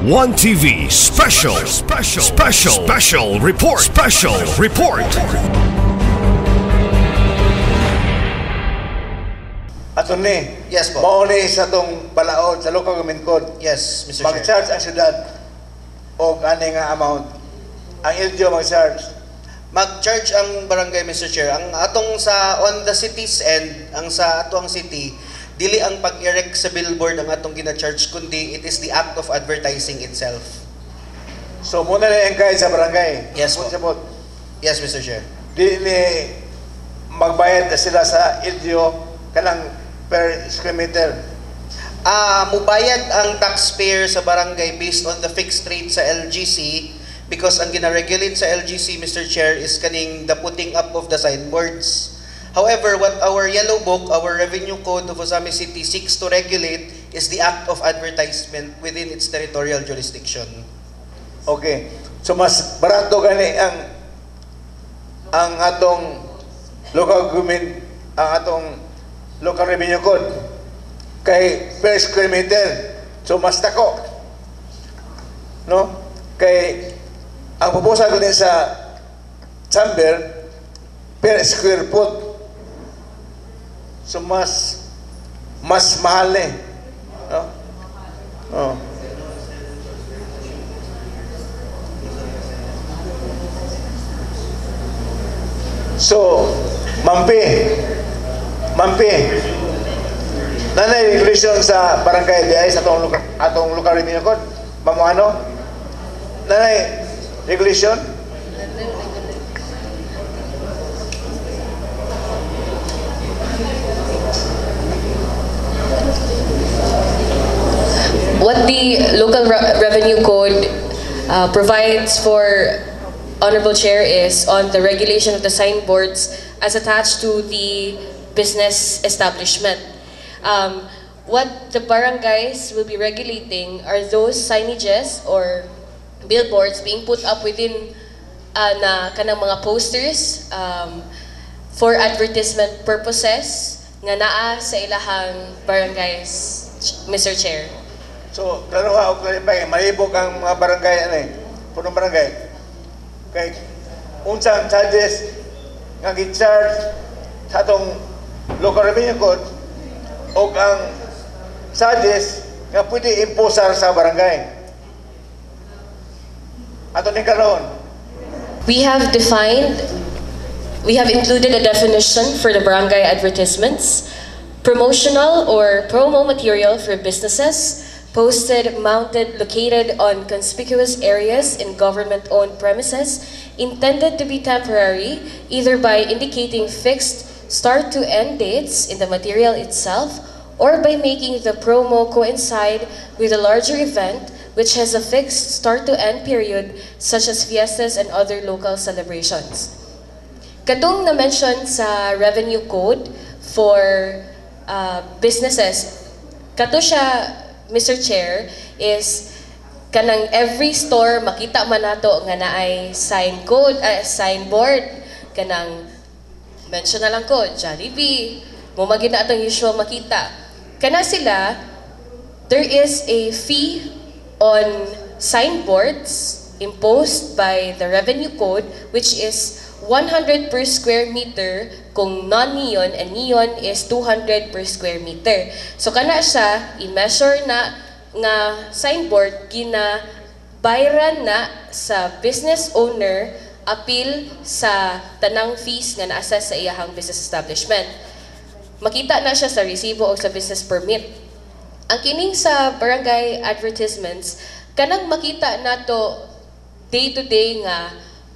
One TV special report. Attorney, Yes po. mauni sa itong balaod sa local government code. Yes, Mr. Chair. Mag-charge ang syudad o ani nga amount. Ang LGU mag-charge. Mag-charge ang barangay, Mr. Chair. Ang atong sa on the city's end, ang sa atong city, dili ang pag-erect sa billboard ang atong gina-charge, kundi it is the act of advertising itself. So muna na yung guide sa barangay. Yes po. Sabot. Yes, Mr. Chair. Di ni magbayad na sila sa LGU kanang per square meter. Mubayad ang taxpayer sa barangay based on the fixed rate sa LGC because ang gina-regulate sa LGC, Mr. Chair, is kaning the putting up of the signboards. However, what our yellow book, our revenue code of Ozami City seeks to regulate is the act of advertisement within its territorial jurisdiction. Okay. So mas barato gani ang atong local government, ang atong local revenue code kay per square meter. So mas tako. No? Kay ang proposal din sa chamber per square foot. So mas mahal eh. No? Oh. So, Mampi, nanay regulation sa barangay di ay sa atong local revenue code, ano? Nanay regulation? What the local revenue code provides for Honorable Chair is on the regulation of the signboards as attached to the business establishment. What the barangays will be regulating are those signages or billboards being put up within na kanang mga posters for advertisement purposes nga naa sa ilahang barangays, Mr. Chair. So, klaro ha, malibog ang mga barangay, punong barangay. Kay unsang charges nga gi-charge sa atong local revenue code o ang charges nga pwede imposar sa barangay. Ato ni karon. We have included a definition for the barangay advertisements: promotional or promo material for businesses, posted, mounted, located on conspicuous areas in government-owned premises, intended to be temporary, either by indicating fixed start to end dates in the material itself, or by making the promo coincide with a larger event which has a fixed start to end period, such as fiestas and other local celebrations. Katong na-mention sa revenue code for businesses, kato siya, Mr. Chair, is kanang every store makita man nato nga naay signboard, kanang mention na lang ko Jollibee, mo magina atong usual makita. Kana sila, there is a fee on signboards imposed by the revenue code, which is 100 per square meter kung non-neon, and neon is 200 per square meter. So kana siya i-measure na nga signboard gina-bayaran na sa business owner apil sa tanang fees nga na-assess sa iyahang business establishment. Makita na siya sa resibo o sa business permit. Ang kining sa barangay advertisements, kanang makita nato day-to-day nga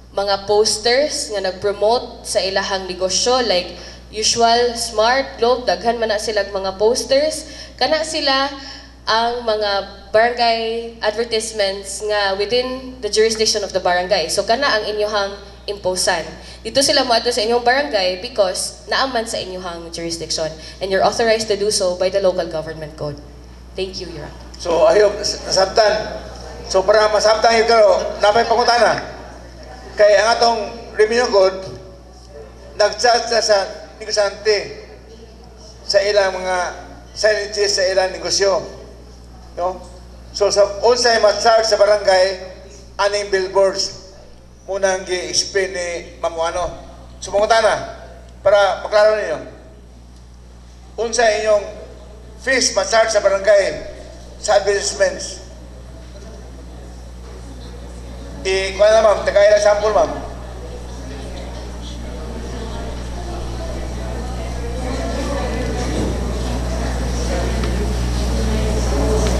mga posters nga nag-promote sa ilahang negosyo, like usual, Smart, Globe, daghan man na silang mga posters. Kana sila ang mga barangay advertisements nga within the jurisdiction of the barangay. So kana ang inyong imposan. Dito sila moadto sa inyong barangay because naaman sa inyong jurisdiction, and you're authorized to do so by the local government code. Thank you, Your Honor. So ayok nasabtan. So para masabtan ito, napay pangutana. Kaya ang atong revenue code nag-charge na sa negosante sa ilang mga signages sa ilang negosyo. No? So sa unsay ma-charge sa barangay aning billboards muna ang gi-explain ni Ma'am ano. Sumungutan na para maklaro ninyo. Unsay inyong fees ma-charge sa barangay sa advertisements. Kuha na ma'am, tagay na sample ma'am.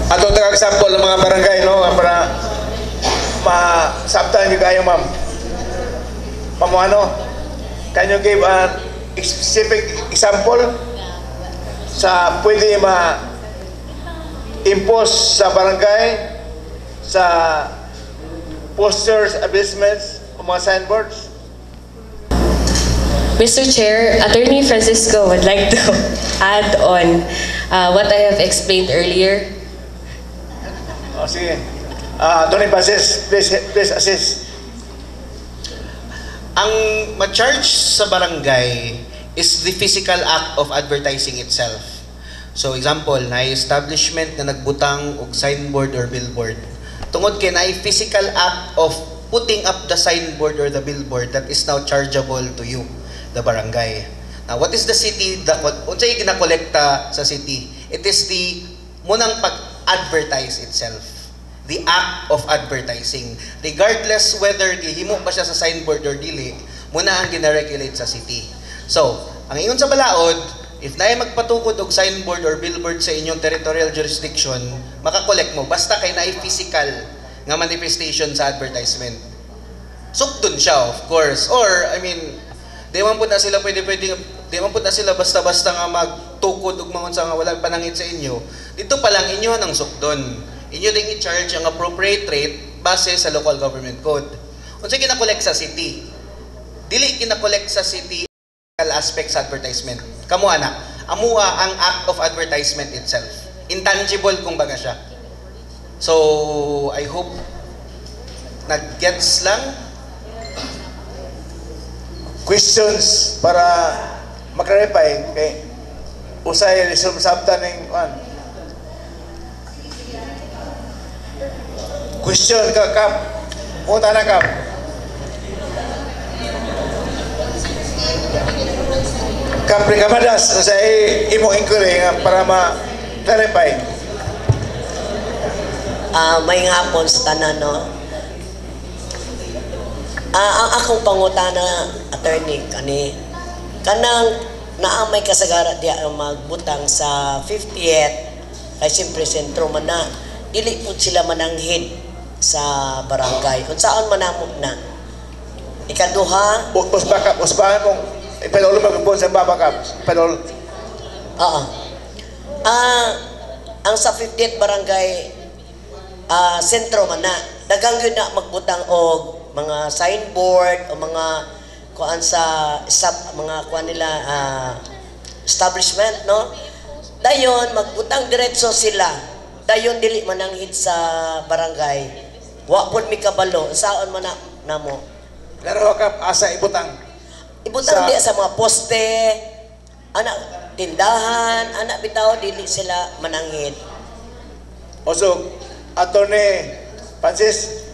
Atong taga-example ng mga barangay, no? Para masabtan nyo kayo, ma'am. Ma'am, ano? Can you give a specific example sa pwede ma-impose sa barangay, sa posters, advertisements, o mga signboards? Mr. Chair, Attorney Francisco would like to add on what I have explained earlier. O, sige. Tony Bases, please assist. Ang ma-charge sa barangay is the physical act of advertising itself. So example, na establishment na nagbutang og signboard or billboard. Tungod kay na physical act of putting up the signboard or the billboard that is now chargeable to you, the barangay. Now, what is the city, unsay ginakolekta sa city? It is the munang pag-advertise itself. The act of advertising. Regardless whether gihimo pa siya sa signboard or dili, muna ang gina-regulate sa city. So, ang ingon sa balaod, if naay magpatukod og signboard or billboard sa inyong territorial jurisdiction, makakolek mo basta kay naay physical nga manifestation sa advertisement. Sukdon siya, of course. Or, I mean, di man po na sila basta-basta nga magtukod og mga nga walang panangit sa inyo. Dito pa lang inyo ng sukdon. Inyo ding i-charge ang appropriate rate base sa local government code. Unsa gina-collect sa city? Dili gina-collect sa city aspect sa advertisement. Kamo ana, amua ang act of advertisement itself. Intangible kung baga siya. So, I hope nag-gets lang. Questions para mag-clarify kay usay resumsabtan ning question ka Kap. Punta na Kap. Kapre Kamadas sa imo inquiry nga para ma-clarify. May hapon sa tanan, no? Ang akong pangutana, attorney, kanang naamay kasagara diya ang magbutang sa 50th, ay siyempre sentro man na, dili po sila mananghid sa barangay. Kung saan manamot na. Ikaduha, Usbahan mong ipalolo magpon sa babakap. Ipalolo. Oo. Ang sa 50th barangay sentro man na, dagang yun na magbutang og mga signboard o mga kuan sa mga kuan nila establishment, no? Dayon magbutang diretso sila. Dayon dili mananghid sa barangay. Wa pud mi kabalo saon man namo. Laro ka asa ibutang. Ibutang diya sa mga poste, anak tindahan, anak bitaw dili sila mananghid. Also, Attorney Francis,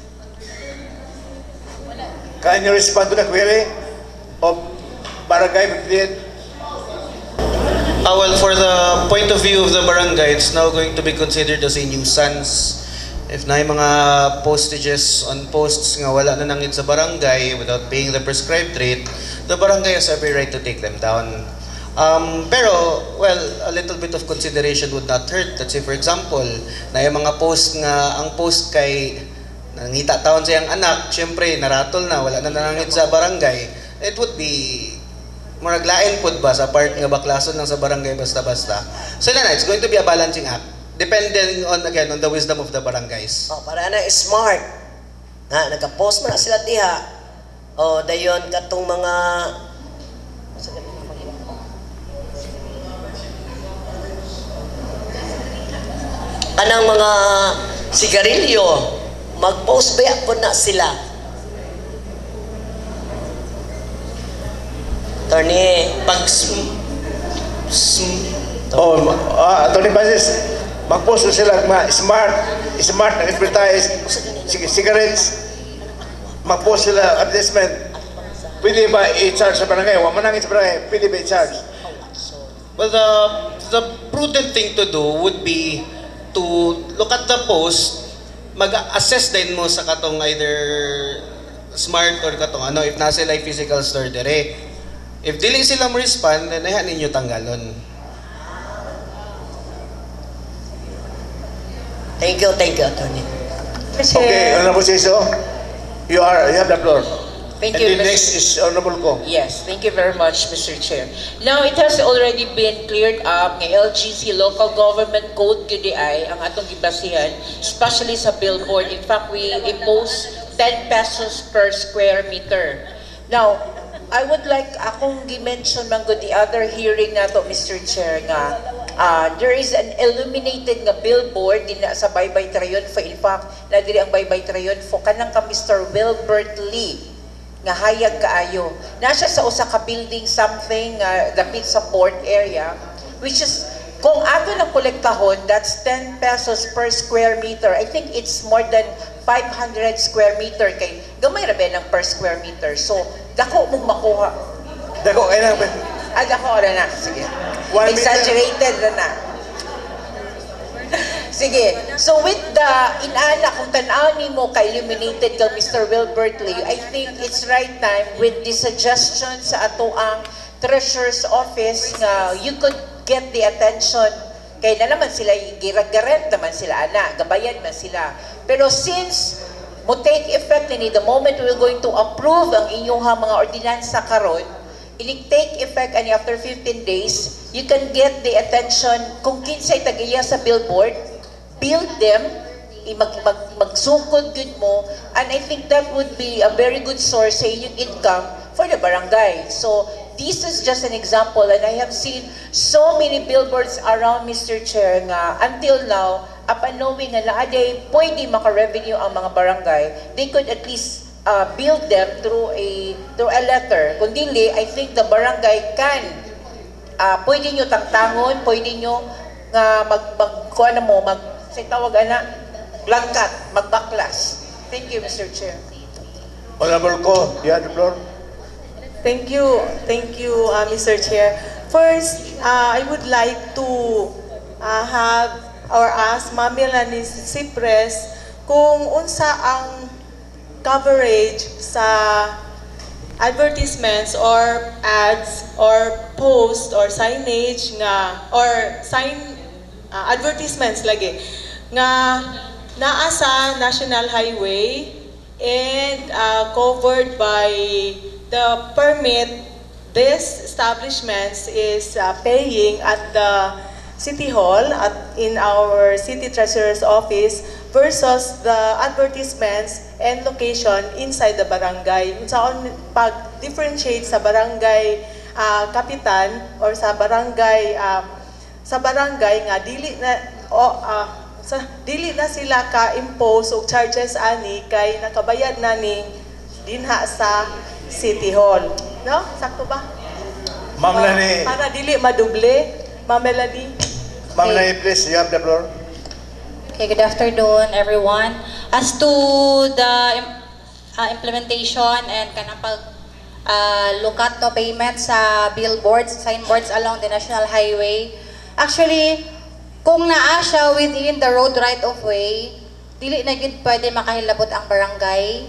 can you respond to the query of Barangay 58? Well, for the point of view of the barangay, it's now going to be considered as a nuisance. If na mga postages on posts nga wala na nangit sa barangay without paying the prescribed rate, the barangay has every right to take them down. Pero, well, a little bit of consideration would not hurt. Let's say, for example, na yung mga post nga, ang post kay nangita taon sa iyang anak, syempre, naratol na, wala na nangit sa barangay, it would be maraglain pod ba sa part nga baklason lang sa barangay basta-basta. So, it's going to be a balancing act. Depending on, again, on the wisdom of the barangays. Para na smart. Nagka-post man na sila diha. Dayon katong mga anang mga sigarilyo, mag-post ba po na sila. Attorney, Attorney Francis, magposto sila mga smart na advertise, cigarettes, magposto sila advertisement, pwede ba i-charge sa barangay? Huwag man sa barangay, pwede ba i-charge? Well, the prudent thing to do would be to look at the post, mag-assess din mo sa katong either smart or katong ano, if nasa sila physical store dire. If dili sila mo respond, then ayahan ninyo tanggalon. Thank you, Attorney. Okay, Honorable Siso, you have the floor. Thank And you, the next is Honorable Ko. Yes, thank you very much, Mr. Chair. Now, it has already been cleared up ng LGC Local Government Code QDI ang atong gibasihan, especially sa billboard. In fact, we impose 10 pesos per square meter. Now, I would like akong gi-mention man the other hearing na to, Mr. Chair, nga there is an illuminated nga billboard din sa Baybay Triunfo. In fact, na diri ang Baybay Triunfo kanang ka Mr. Wilbert Lee nga hayag kaayo. Nasa sa usa ka building something dapit sa port area, which is kung ato na kolektahon, that's 10 pesos per square meter. I think it's more than 500 square meter kay gamay ra ba ng per square meter. So dako mong makuha. Dako kay nang Dako ra na. Sige. 1 Exaggerated ra na. Sige. So with the inana kung tan-aw nimo ka illuminated kang Mr. Wilbert Lee, I think it's right time with the suggestion sa ato ang Treasurer's Office nga you could get the attention kay na naman sila giragaret naman sila ana, gabayan man sila. Pero since mo take effect ni the moment we're going to approve ang inyong mga ordinansa karon, take effect ani after 15 days, you can get the attention kung kinsay tagiya sa billboard, build them, magsukod good mo, and I think that would be a very good source sa inyong income for the barangay. So this is just an example, and I have seen so many billboards around, Mr. Chair, nga until now, upon knowing nga naaday pwede maka-revenue ang mga barangay, they could at least build them through a letter. Kung dili, I think the barangay can, pwede nyo tangtangon, pwede nyo nga sa tawag ana, langkat, magbaklas. Thank you, Mr. Chair. Honorable Ko, you have the floor. Thank you, Mr. Chair. First, I would like to have or ask Ma'am Melanie Cipres kung unsa ang coverage sa advertisements or ads or post or signage nga or advertisements lagi nga naa sa National Highway and covered by the permit this establishments is paying at the City Hall in our City Treasurer's Office versus the advertisements and location inside the barangay. Unsaon pag-differentiate sa barangay kapitan or sa barangay nga dili na sila ka-impose og charges ani kay nakabayad na ning dinha sa City Hall. No? Sakto ba? Ma'am Lani. Para dili maduble. Ma'am Melanie. Ma'am Lani, please, you have the floor. Okay, good afternoon, everyone. As to the implementation and kanang lukat no payment sa billboards, signboards along the National Highway, actually, kung naa siya within the road right-of-way, dili na gid pwede makahilabot ang barangay.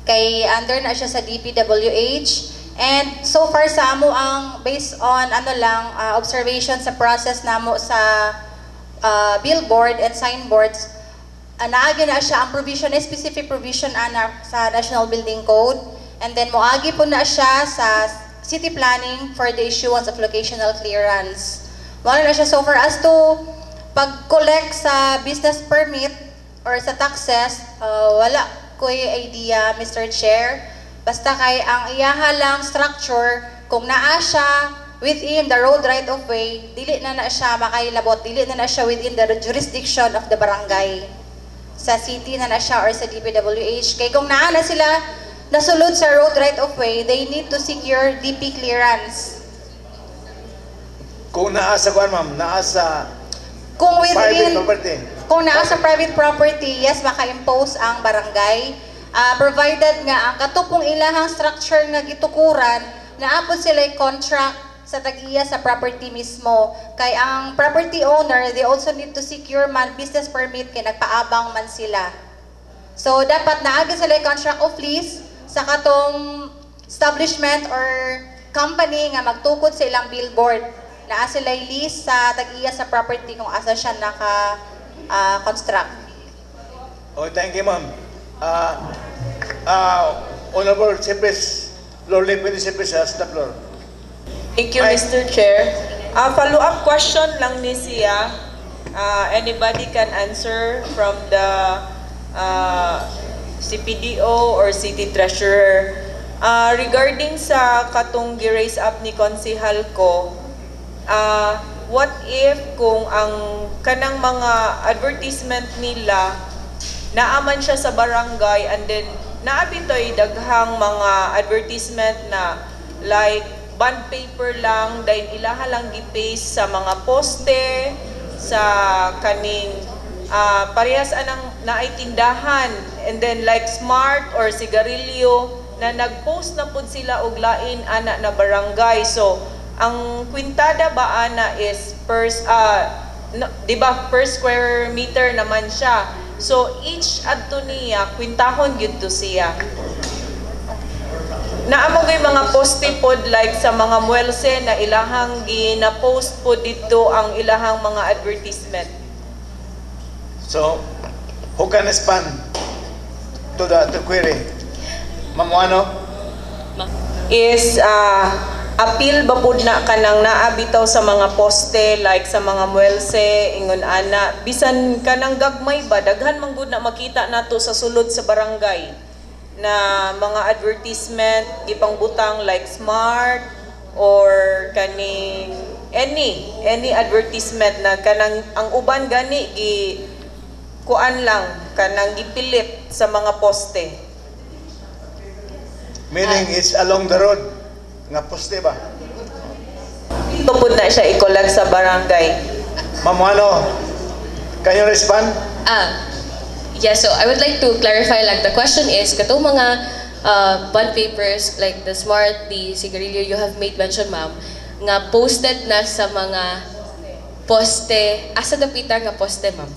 Kay under na siya sa DPWH. And so far sa amo ang based on observation sa process namo sa billboard and signboards, naagi na siya ang provision, specific provision sa National Building Code, and then moagi po na siya sa city planning for the issuance of locational clearance. Wala na siya so far as to pag-collect sa business permit or sa taxes, wala ko idea, Mr. Chair. Basta kay ang iyahalang structure, kung naa siya within the road right-of-way, dili na siya makailabot, dili na siya within the jurisdiction of the barangay. Sa city na siya or sa DPWH. Kay kung naa na sila nasulod sa road right-of-way, they need to secure DP clearance. Kung naa sa kuan, ma'am, naa sa Kung Private within, property. kung naa sa private property, yes, maka-impose ang barangay. Provided nga ang katupong ilahang structure nga gitukuran, naapod sila contract sa tag-iya sa property mismo. Kay ang property owner, they also need to secure man business permit kay nagpaabang man sila. So dapat naagi sila contract of lease sa katong establishment or company nga magtukod sa ilang billboard. Naa sila lease sa tag-iya sa property kung asa siya naka-construct. Okay, thank you, ma'am. Honorable Sipis, Lord Lipin Sipis has the floor. Thank you, Mr. Chair. Follow-up question lang ni siya. Anybody can answer from the CPDO or City Treasurer. Regarding sa katong gi-raise up ni Konsihal ko, what if kung ang kanang mga advertisement nila naaman siya sa barangay and then naabitoy daghang mga advertisement na like bond paper lang dahil ilaha lang gi-paste sa mga poste sa kaning parehas anang naay tindahan and then like Smart or sigarilyo na nag-post na pud sila og lain ana na barangay. So ang kwintada ba ana is di ba per square meter naman siya. So each adto niya kwintahon gyud to siya. Naamo gay mga poste pod like sa mga muelse na ilahang gina-post po dito ang ilahang mga advertisement. So, who can respond to the query? Ma'am Wano? Is appeal ba pud na kanang naabitaw sa mga poste like sa mga muelse ingon ana bisan kanang gagmay ba daghan man gud na makita nato sa sulod sa barangay na mga advertisement gipangbutang like Smart or kaning any advertisement na kanang ang uban gani gi kuan lang kanang gipilit sa mga poste. Meaning it's along the road. Nga poste ba? Ito po na siya ikolag sa barangay. Ma'am Wano, can you respond? Yeah, so I would like to clarify like the question is katong mga bond papers like the Smart, the sigarilyo you have made mention ma'am nga posted na sa mga poste asa dapita nga poste ma'am?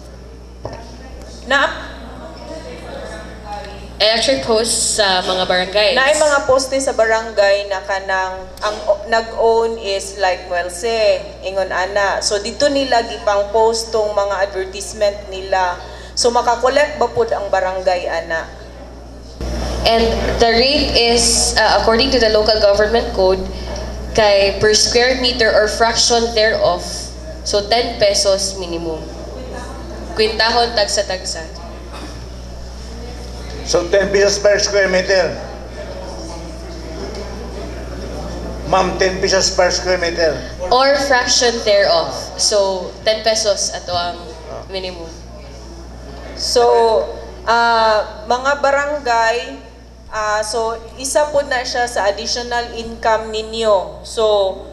I actually post sa mga barangay. Naay mga poste sa barangay na kanang ang nag-own is like Muelse, ingon ana. So dito nila gipang post tong mga advertisement nila. So makakolekt ba pud ang barangay ana? And the rate is according to the local government code kay per square meter or fraction thereof. So 10 pesos minimum. Kwintahon tagsa-tagsa. So 10 pesos per square meter. Ma'am, 10 pesos per square meter. Or fraction thereof. So 10 pesos ato ang minimum. So mga barangay so isa po na siya sa additional income ninyo. So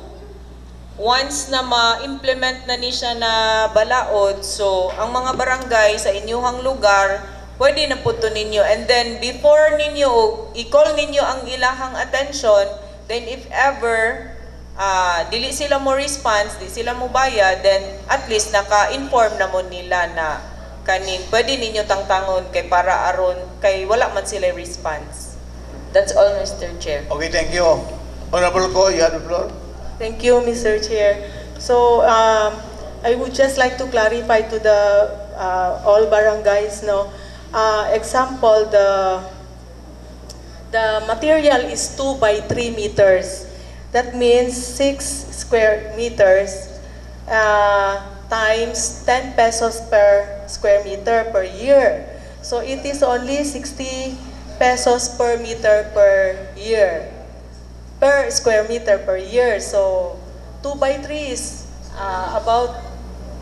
once na ma-implement na ni siya na balaod, so ang mga barangay sa inyong lugar pwede na po to ninyo. And then, before ninyo, i-call ninyo ang ilahang attention, then if ever, dili sila mo response, di sila mo bayad, then at least naka-inform na mo nila na kaning pwede ninyo tangtangon kay para aron, kay wala man sila response. That's all, Mr. Chair. Okay, thank you. Honorable Ko, you have the floor. Thank you, Mr. Chair. So, I would just like to clarify to the all barangays, no. Example, the material is 2 by 3 meters. That means 6 square meters times 10 pesos per square meter per year. So it is only 60 pesos per meter per year, per square meter per year. So 2 by 3 is about,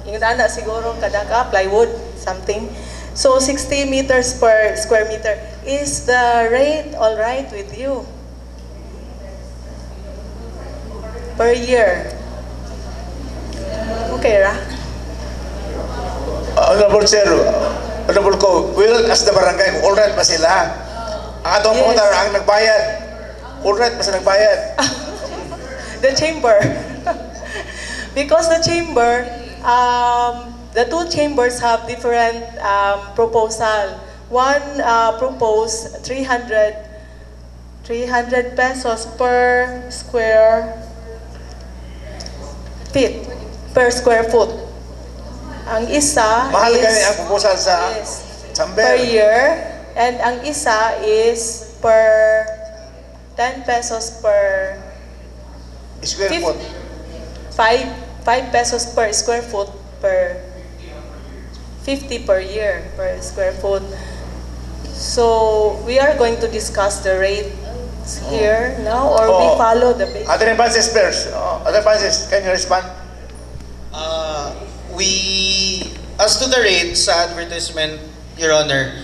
yung na siguro kada ka, plywood, something. So 60 meters per square meter. Is the rate all right with you? Per year. Okay, ra? Honorable Sir, Honorable Ko, will as the barangay, all right ba sila? Ang atong Yes. pumunta ang nagbayad. All right ba sila nagbayad? The chamber. Because the chamber, the two chambers have different proposal. One proposed 300 pesos per square feet, per square foot. Ang isa Mahal is gani ang proposal sa yes, chamber. per year, and ang isa is per 10 pesos per Square foot. 5 pesos per square foot per 50 per year per square foot. So we are going to discuss the rates here now, or we Oh. follow the basic. Other Francis first. Other Francis, can you respond? As to the rates sa advertisement, Your Honor,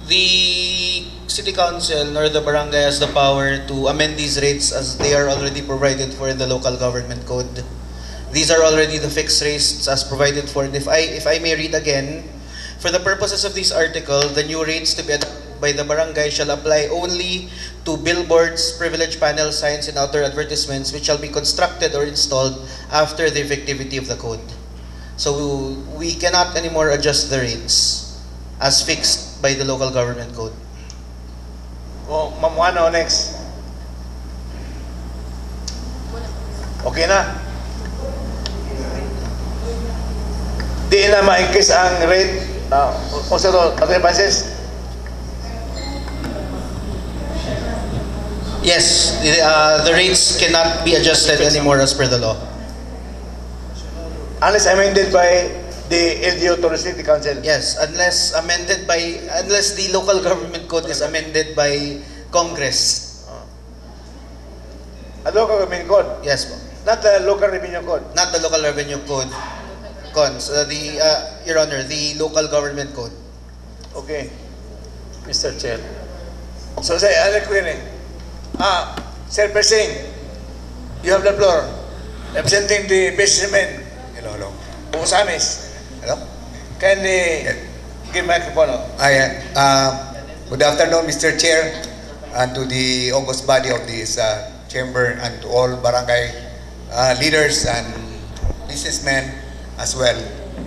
the City Council nor the barangay has the power to amend these rates as they are already provided for in the local government code. These are already the fixed rates as provided for. And if I may read again, for the purposes of this article, the new rates to be adopted by the barangay shall apply only to billboards, privilege panel signs, and outer advertisements which shall be constructed or installed after the effectivity of the code. So we cannot anymore adjust the rates as fixed by the local government code. Ma'am Juano, next. Okay na? Di na ma-increase ang rate. Other Francis? Yes, the rates cannot be adjusted anymore as per the law. Unless amended by the LGU to the City Council. Yes, unless the local government code is amended by Congress. A local government code, Yes po. not the local revenue code. Not the local revenue code. Your Honor, the local government code. Okay, Mr. Chair. So say, other query. Sir Persing, you have the floor. Representing the businessmen. Hello. Usamis. Hello. Can give microphone? Good afternoon, Mr. Chair, and to the august body of this chamber, and to all barangay leaders and businessmen as well.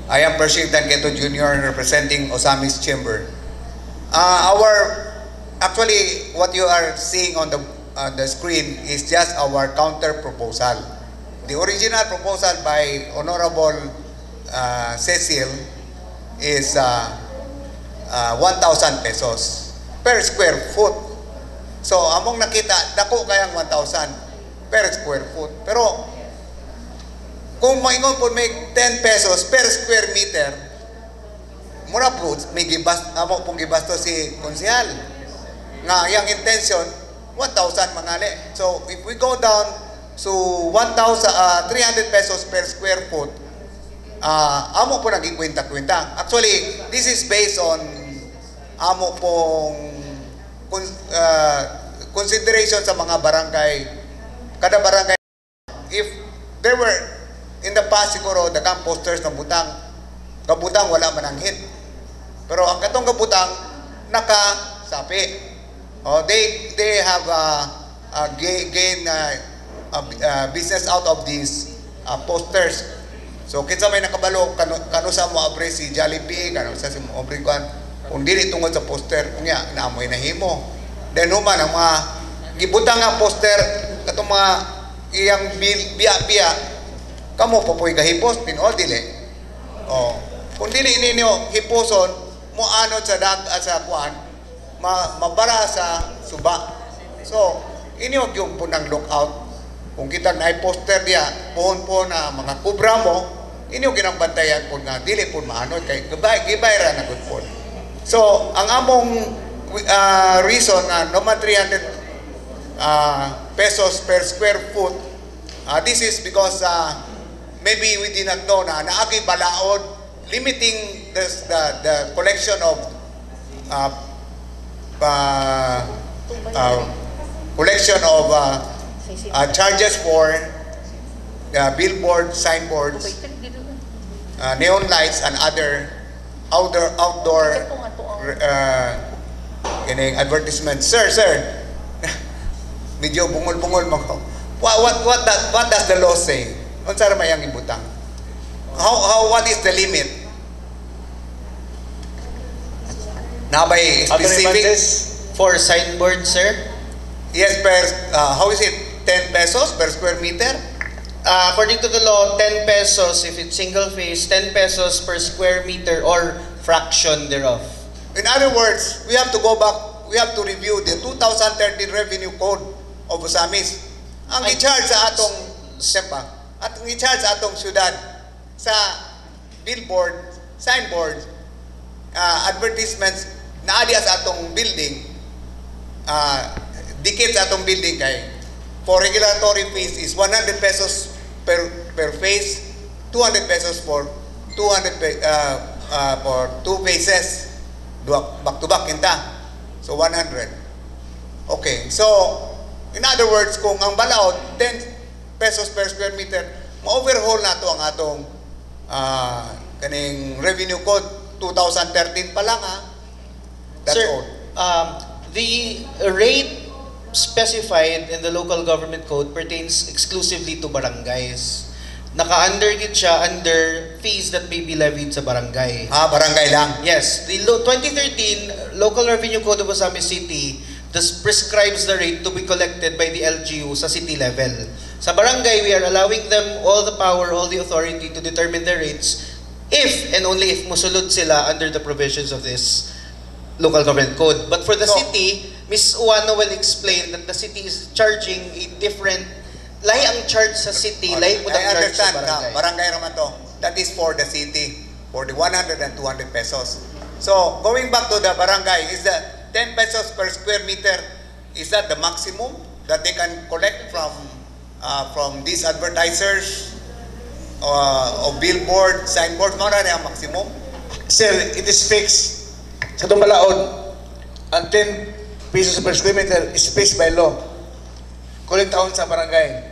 I am Pershing Tanqueto Jr. representing Osamis Chamber. Actually, what you are seeing on the screen is just our counter proposal. The original proposal by Honorable Cecil is 1,000 pesos per square foot. So, among nakita, dako kayang 1,000 per square foot. Pero, kung maingon po may 10 pesos per square meter, mura po, amo pong gibasto si konsehal. Nga, yung intention, 1,000 mangali. So, if we go down to 300 pesos per square foot, amo po naging kwenta-kwenta. Actually, this is based on amo pong consideration sa mga barangay. Kada barangay, if there were in the past siguro daghang posters ng kabutang wala man ang hit. Pero ang katong kabutang nakasapi. They have gain business out of these posters. So kinsa may nakabalo kano sa mo abre si Jollibee, kano sa mo abre kan kung dili tungod sa poster unya naamoy nahimo. Then human ang mga gibutang nga poster katong mga iyang biya kamo po po'y gahipos tinuod dili. Kung dili ninyo hiposon mo anod sa sa kuan mabara sa suba. So inyo gyud po nang lookout. Kung kita na poster diya pohon po na mga kubra mo, inyo ginambantayan po nga dili po maanod kay gibayra na gud po. So ang among reason na naman 300 pesos per square foot, this is because maybe we did not know na naagi balaod limiting the collection of charges for billboard, signboards, neon lights, and other outdoor kining advertisement. Sir, medyo bungol-bungol mo ko. What does the law say? Unsa ra may ang ibutang? What is the limit? Na by specific For signboard, sir? yes how is it 10 pesos per square meter? According to the law, 10 pesos if it's single phase, 10 pesos per square meter or fraction thereof. In other words, we have to go back, we have to review the 2013 Revenue Code of Osamis. Ang i-charge sa atong sepa, at ang i-charge sa atong syudad sa billboard, signboard, advertisements na adya sa atong building, dikit sa atong building kay for regulatory fees is 100 pesos per face, 200 pesos for 2 phases, back to back kinta. So 100. Okay. So in other words, kung ang balaod 10 pesos per square meter, ma-overhaul nato ang atong kaning revenue code 2013 pa lang ha. That's Sir, all. the rate specified in the local government code pertains exclusively to barangays. Naka-under siya under fees that may be levied sa barangay. Barangay lang. Yes, the 2013 Local Revenue Code of Osamis City prescribes the rate to be collected by the LGU sa city level. Sa barangay, we are allowing them all the power, all the authority to determine the rates if and only if musulod sila under the provisions of this local government code. But for the city, Ms. Uwano will explain that the city is charging a different, lahi ang charge sa city, lahi po ang charge sa barangay. Barangay naman to. That is for the city, for the 100 and 200 pesos. So, going back to the barangay, is the 10 pesos per square meter, is that the maximum that they can collect from these advertisers or billboard, signboard? Mao na ang maximum? Sir, it is fixed. Sa itong balaod, ang 10 pesos per square meter is fixed by law. Kuling taon sa barangay.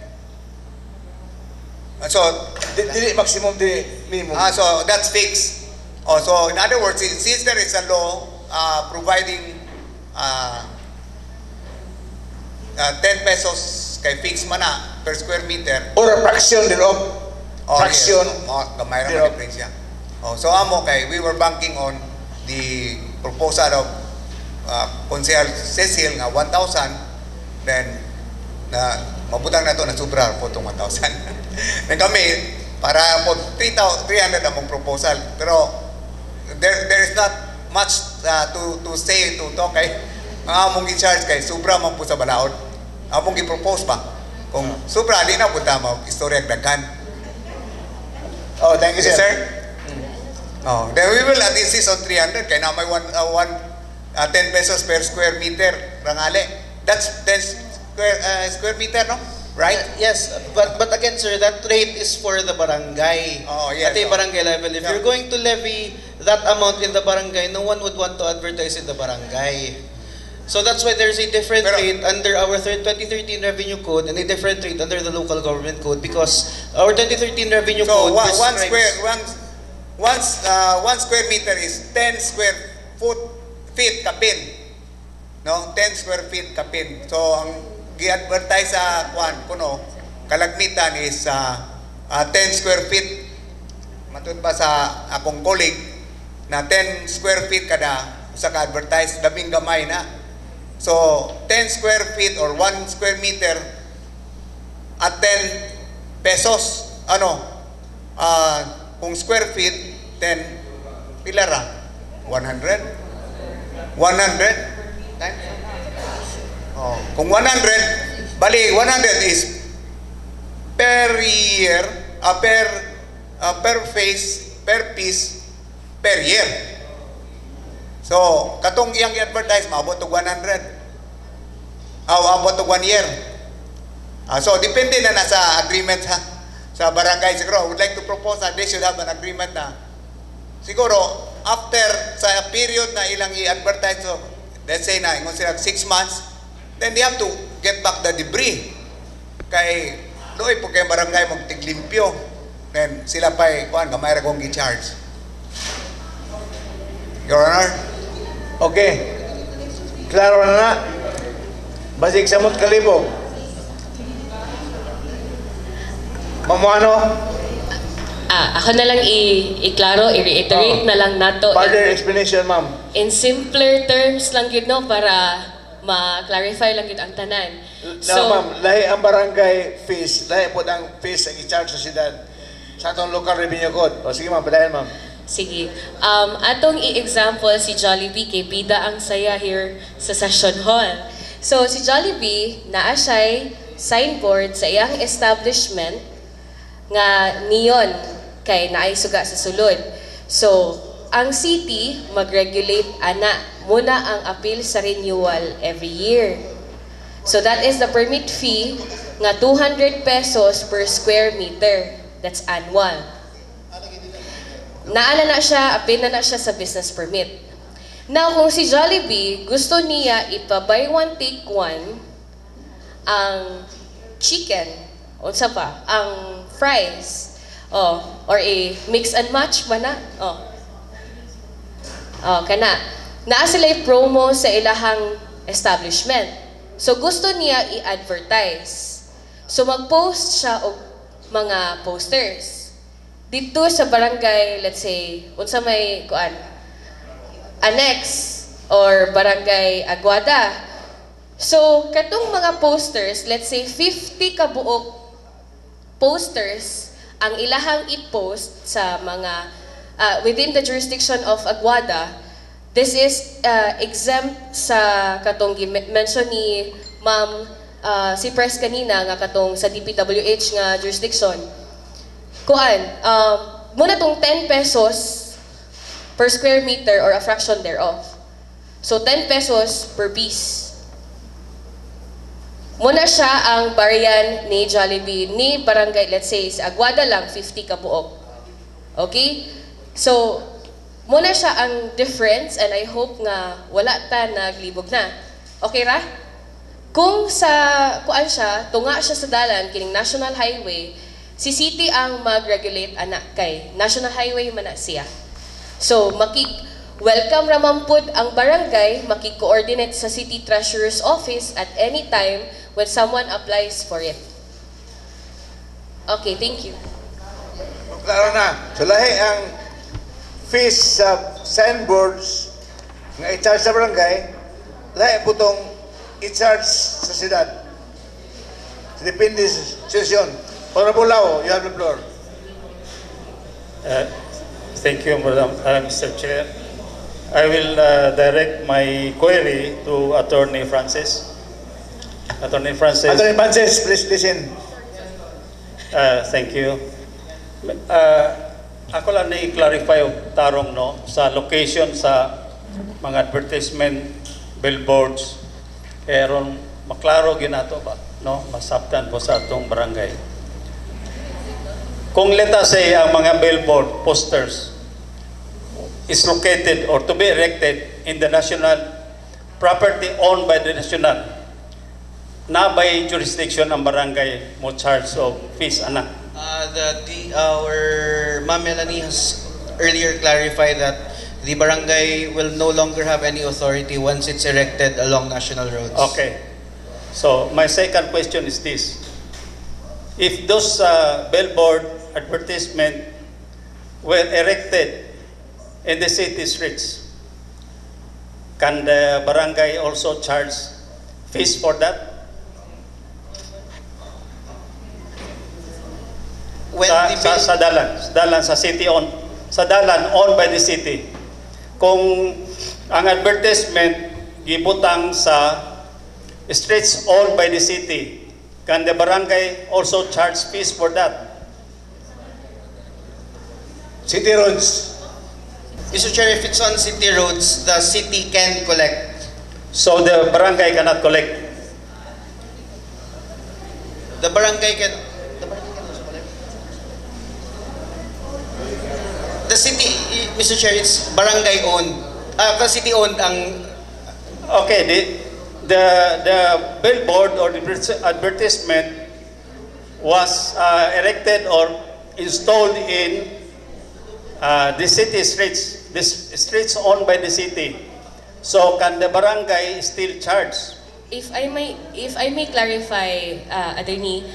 So, Dili maximum, dili minimum. so that's fixed. So in other words, since there is a law providing 10 pesos kay fixed man na per square meter, Or a fraction thereof. Fraction. Yes. Gamay ra man difference yan. So amo kay we were banking on the proposal of Consehal Cecil nga 1,000, then mabutang na to na sobra po itong 1,000. Then kami, para po 300 among proposal. Pero there is not much to say to kay ang among i-charge kay sobra man po sa balaod. Among i-propose pa. Kung sobra, di na po tama, istorya daghan. Oh, thank you, Yes, sir. sir? Then we will insist on 300 kay na may 10 pesos per square meter rangali. That's 10 square meter, no? Right? Yes, but again, sir, that rate is for the barangay. Yes. At a barangay level. If you're going to levy that amount in the barangay, no one would want to advertise in the barangay. So that's why there's a different rate under our 2013 Revenue Code and a different rate under the Local Government Code because our 2013 Revenue Code prescribes... One square meter is 10 square feet kapin. No? 10 square feet kapin. So, ang gi-advertise sa kuno, kalagmitan is 10 square feet. Matun pa sa akong colleague na 10 square feet kada sa ka-advertise, labing gamay na. So, 10 square feet or 1 square meter at 10 pesos. Kung square feet, 10, pila ra? 100? 100 times? Kung 100, bali 100 is per year, per face, per piece, per year. So, katong iyang i-advertise, maabot og 100. Abot og 1 year. So, depende na sa agreement sa barangay. Siguro, I would like to propose that they should have an agreement na siguro, after sa period na ilang i-advertise, so, let's say na, ingon sila 6 months, then they have to get back the debris. Kay, doon po kay barangay magtiglimpyo. Then, sila pa, gamay ra kong i-charge. Your Honor. Okay. Klaro na na. Basig samot kalibo. Mamuano? Ako na lang i-klaro, i-reiterate na lang nato. Further explanation, ma'am. In simpler terms lang yun, no, para ma-clarify lang yun ang tanan. Ma'am, lahi ang barangay fees, lahi po ang fees ang i-charge sa siyudad sa atong local revenue code. O sige ma'am, padayan ma'am. Sige. Atong i-example si Jollibee kay bida ang saya here sa Session Hall. So si Jollibee, naa siya'y signboard sa iyang establishment nga neon kay naay suga sa sulod. So, ang city mag-regulate ana muna ang appeal sa renewal every year. So that is the permit fee nga 200 pesos per square meter. That's annual. Naala na siya, appeal na siya sa business permit. Now, kung si Jollibee gusto niya ipa-buy one take one ang chicken, o sa pa, ang fries, or mix and match ba na? Kana. Naa sila'y promo sa ilahang establishment. So, gusto niya i-advertise. So, mag-post siya og mga posters. Dito sa barangay, let's say, unsa may kuan, Annex or barangay Aguada. So, katong mga posters, let's say 50 kabuok posters ang ilahang i-post sa mga within the jurisdiction of Aguada. This is exempt sa katong mention ni Ma'am si Press kanina nga katong sa DPWH nga jurisdiction. Kuan, muna tong 10 pesos per square meter or a fraction thereof. So 10 pesos per piece. Muna siya ang barian ni Jollibee ni barangay, let's say sa Aguada lang 50 kabuok. Okay? So muna siya ang difference, and I hope nga wala ta naglibog na. Okay ra? Kung sa kuan siya, tunga siya sa dalan kining National Highway, si city ang mag-regulate anak kay National Highway man na siya. So welcome raman pud ang barangay, maki-coordinate sa City Treasurer's Office at any time when someone applies for it. Okay, thank you. Klaro na. So lahi ang fees sa signboards nga i-charge sa barangay, lahi po itong i-charge sa siyudad. Depende sa sesyon. Honorable Lau, you have the floor. Thank you, Mr. Chair. I will direct my query to Attorney Francis. Attorney Francis. Attorney Francis, please listen. Thank you. Ako lang na-clarify tarong no sa location sa mga advertisement billboards. Pero maklaro ginato ba no masabtan po sa atong barangay. Kung let us say ang mga billboard posters is located or to be erected in the national property owned by the national, na by jurisdiction ang barangay mo charge of fees anak? Our Ma'am Melanie has earlier clarified that the barangay will no longer have any authority once it's erected along national roads. Okay. So my second question is this: if those billboard advertisement were erected in the city streets, can the barangay also charge fees for that? Sa dalan sa city sa dalan owned by the city. Kung ang advertisement gibutang sa streets owned by the city, can the barangay also charge fees for that? City roads. Mr. Chair, if it's on city roads, the city can collect. So the barangay cannot collect? The barangay can also collect. The city, Mr. Chair, it's barangay owned. The city owned ang... Okay, the billboard or the advertisement was erected or installed in the city streets. this streets owned by the city. So can the barangay still charge? If I may clarify, Attorney,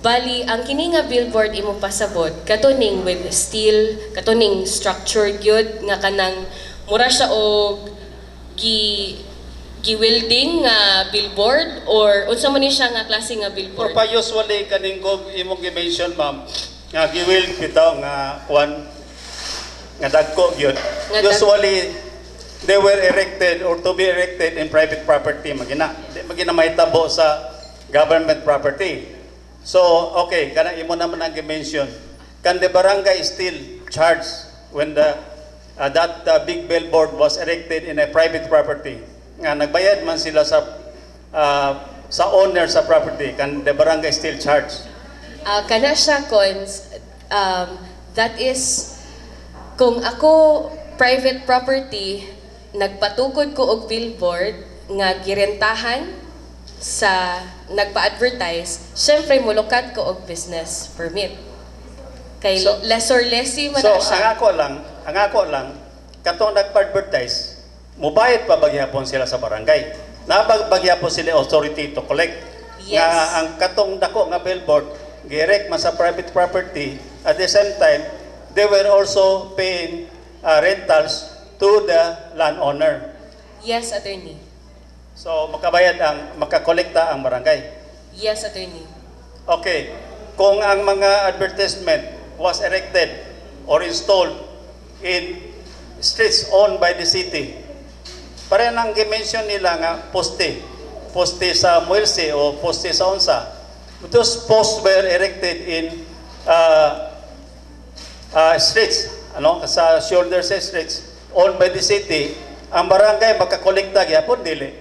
bali ang kini nga billboard imo pasabot katuning with steel, katuning structured gyud nga kanang mura siya og gi-welding nga billboard or unsa man ni siya nga klase nga Or billboard? pa usually kaning kog imong gi-mention ma'am nga giweld bitaw nga kwan nga dagko gyud. Usually they were erected or to be erected in private property magina mahitabo sa government property. So okay, kana imo naman ang gi-mention. Can the barangay still charge when that big billboard was erected in a private property? Nga nagbayad man sila sa owner sa property, can the barangay still charge? Kana siya that is kung ako private property nagpatukod ko og billboard nga girentahan sa nagpa-advertise, syempre mulukat ko og business permit. Kay lessor-lessee man So, siya. ang ako lang, katong nagpa-advertise, mubayad pa bagyapon sila sa barangay. Nabagyapon sila authority to collect. Yes. Nga ang katong dako nga billboard, girect man sa private property, at the same time, they were also paying rentals to the landowner. Yes, Attorney. So, makakolekta ang barangay. Yes, Attorney. Okay. Kung ang mga advertisement was erected or installed in streets owned by the city, pare nang gi-mention nila nga poste sa Muelsi o poste sa Onsa. Those posts were erected in streets, sa shoulder sa streets owned by the city. Ang barangay makakolekta gyapon dili.